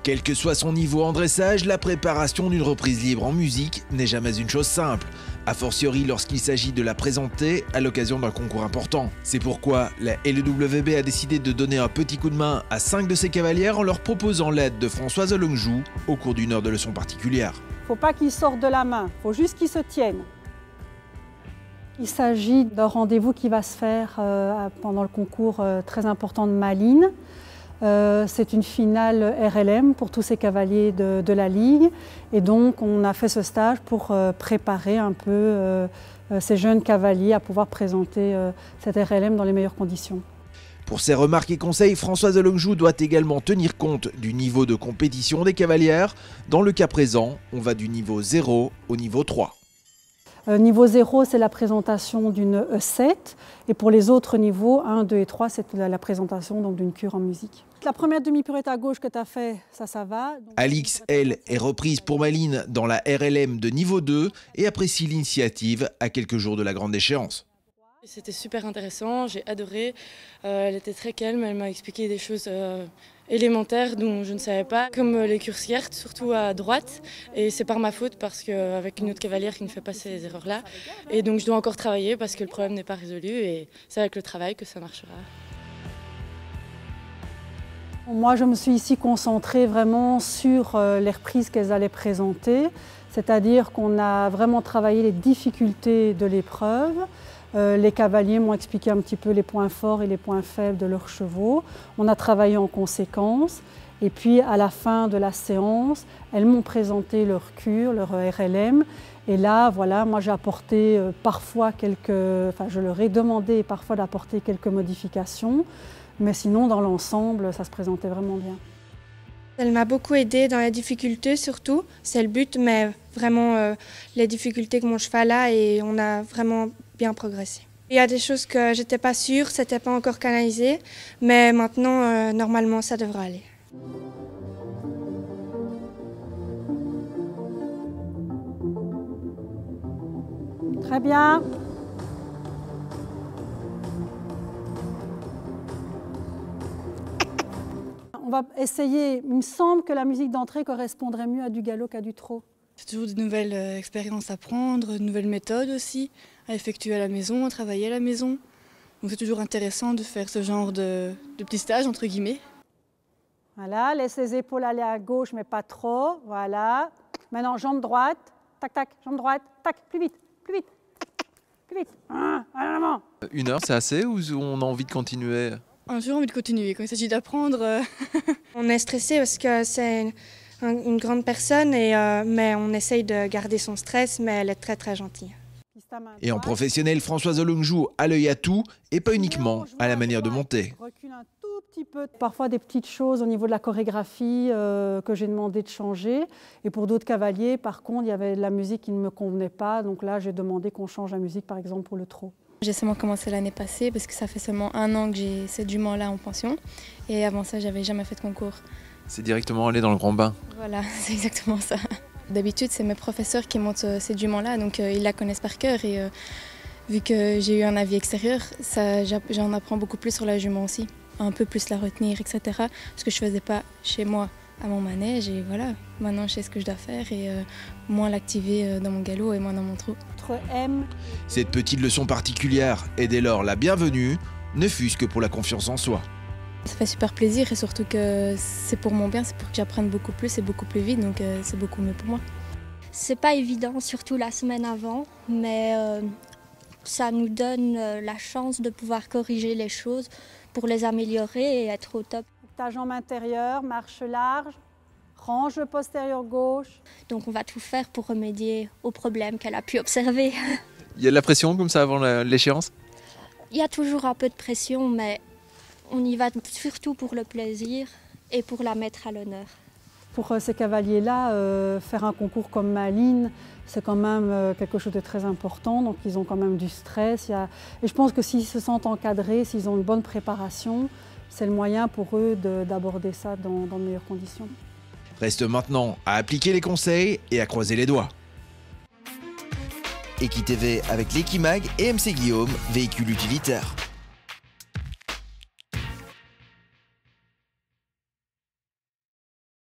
Quel que soit son niveau en dressage, la préparation d'une reprise libre en musique n'est jamais une chose simple, a fortiori lorsqu'il s'agit de la présenter à l'occasion d'un concours important. C'est pourquoi la LEWB a décidé de donner un petit coup de main à 5 de ses cavalières en leur proposant l'aide de Françoise Olongju au cours d'une heure de leçon particulière. Faut pas qu'ils sortent de la main, faut juste qu'ils se tiennent. Il s'agit d'un rendez-vous qui va se faire pendant le concours très important de Malines. C'est une finale RLM pour tous ces cavaliers de la Ligue. Et donc, on a fait ce stage pour préparer un peu ces jeunes cavaliers à pouvoir présenter cette RLM dans les meilleures conditions. Pour ses remarques et conseils, Françoise Olongju doit également tenir compte du niveau de compétition des cavalières. Dans le cas présent, on va du niveau 0 au niveau 3. Niveau 0, c'est la présentation d'une E7. Et pour les autres niveaux, 1, 2 et 3, c'est la présentation d'une cure en musique. La première demi-pirouette à gauche que tu as fait, ça va. Alix, elle, est reprise pour Malines dans la RLM de niveau 2 et apprécie l'initiative à quelques jours de la grande échéance. C'était super intéressant, j'ai adoré. Elle était très calme, elle m'a expliqué des choses élémentaires dont je ne savais pas, comme les cursières, surtout à droite. Et c'est par ma faute parce qu'avec une autre cavalière qui ne fait pas ces erreurs-là. Et donc je dois encore travailler parce que le problème n'est pas résolu et c'est avec le travail que ça marchera. Moi, je me suis ici concentrée vraiment sur les reprises qu'elles allaient présenter. C'est-à-dire qu'on a vraiment travaillé les difficultés de l'épreuve. Les cavaliers m'ont expliqué un petit peu les points forts et les points faibles de leurs chevaux. On a travaillé en conséquence. Et puis, à la fin de la séance, elles m'ont présenté leur cure, leur RLM. Et là, voilà, moi j'ai apporté parfois je leur ai demandé parfois d'apporter quelques modifications. Mais sinon, dans l'ensemble, ça se présentait vraiment bien. Elle m'a beaucoup aidée dans les difficultés surtout, c'est le but, mais vraiment les difficultés que mon cheval a et on a vraiment bien progressé. Il y a des choses que j'étais pas sûre, c'était pas encore canalisé, mais maintenant normalement ça devrait aller. Très bien. On va essayer, il me semble que la musique d'entrée correspondrait mieux à du galop qu'à du trot. C'est toujours de nouvelles expériences à prendre, de nouvelles méthodes aussi, à effectuer à la maison, à travailler à la maison. Donc c'est toujours intéressant de faire ce genre de petits stages, entre guillemets. Voilà, laisse les épaules aller à gauche, mais pas trop. Voilà. Maintenant, jambe droite, tac, tac, jambe droite, tac, plus vite, plus vite, plus vite. Une heure, c'est assez ou on a envie de continuer? On a toujours envie de continuer, quand il s'agit d'apprendre. On est stressé parce que c'est une grande personne, mais on essaye de garder son stress, mais elle est très très gentille. Et en professionnel, Françoise Olongju a l'œil à tout et pas uniquement à la manière de monter. Recule un tout petit peu. Parfois des petites choses au niveau de la chorégraphie que j'ai demandé de changer. Et pour d'autres cavaliers, par contre, il y avait de la musique qui ne me convenait pas. Donc là, j'ai demandé qu'on change la musique, par exemple, pour le trot. J'ai seulement commencé l'année passée parce que ça fait seulement 1 an que j'ai cette jument-là en pension. Et avant ça, j'avais jamais fait de concours. C'est directement aller dans le grand bain. Voilà, c'est exactement ça. D'habitude, c'est mes professeurs qui montent cette jument-là, donc ils la connaissent par cœur. Et vu que j'ai eu un avis extérieur, j'en apprends beaucoup plus sur la jument aussi. Un peu plus la retenir, etc. Ce que je ne faisais pas chez moi à mon manège. Et voilà, maintenant je sais ce que je dois faire et moins l'activer dans mon galop et moins dans mon trot. Cette petite leçon particulière est dès lors la bienvenue, ne fût-ce que pour la confiance en soi. Ça fait super plaisir et surtout que c'est pour mon bien, c'est pour que j'apprenne beaucoup plus et beaucoup plus vite, donc c'est beaucoup mieux pour moi. C'est pas évident, surtout la semaine avant, mais ça nous donne la chance de pouvoir corriger les choses pour les améliorer et être au top. Ta jambe intérieure, marche large, range le postérieur gauche. Donc on va tout faire pour remédier aux problèmes qu'elle a pu observer. Il y a de la pression comme ça avant l'échéance? Il y a toujours un peu de pression, mais on y va surtout pour le plaisir et pour la mettre à l'honneur. Pour ces cavaliers-là, faire un concours comme Malines, c'est quand même quelque chose de très important. Donc ils ont quand même du stress. Et je pense que s'ils se sentent encadrés, s'ils ont une bonne préparation, c'est le moyen pour eux d'aborder ça dans de meilleures conditions. Reste maintenant à appliquer les conseils et à croiser les doigts. Equitv avec l'Equimag et MC Guillaume, véhicule utilitaire.